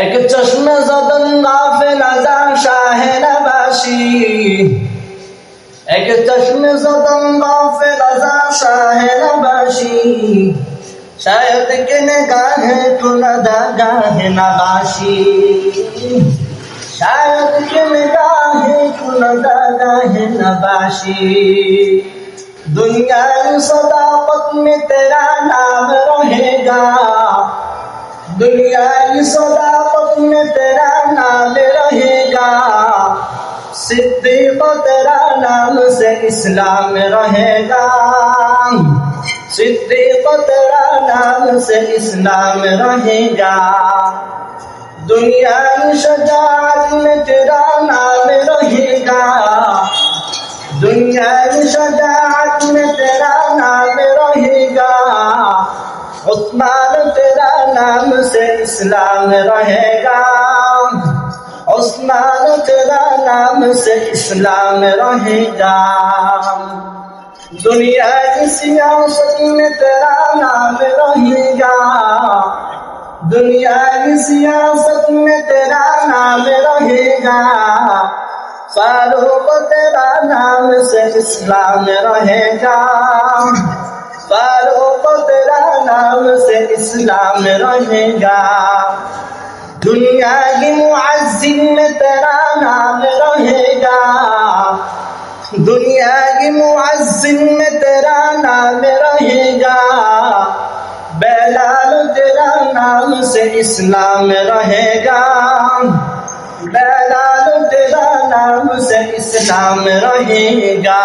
এক চশমে যতন গাফেল আজা শাহে নবাসী, এক চশমে যতন গাফেল আজা শাহে নবাসী, शायद के निगाह कुनदा गाहे नबाशी, शायद के निगाह कुनदा गाहे नबाशी। दुनिया की सदाकत में तेरा नाम रहेगा, दुनिया की सदाकत में तेरा नाम रहेगा, सिद्दीक तेरा नाम से इस्लाम रहेगा, सिद्दीक तेरा नाम से इस्लाम रहेगा। दुनिया की शजाअत में तेरा नाम रहेगा, दुनिया की शजाअत में तेरा नाम रहेगा, उस्मान तेरा नाम से इस्लाम रहेगा, उस्मान तेरा नाम से इस्लाम रहेगा। दुनिया की सियासत में तेरा नाम रहेगा, दुनिया की सियासत में तेरा नाम रहेगा, फारूक तेरा नाम से इस्लाम रहेगा, फारूक तेरा नाम से इस्लाम रहेगा। दुनिया की मुअज्जिन में तेरा नाम रहेगा, दुनिया की मुअज्जिन में तेरा नाम रहेगा, बेलाल तेरा नाम से इस्लाम रहेगा, बेलाल तेरा नाम से इस्लाम रहेगा।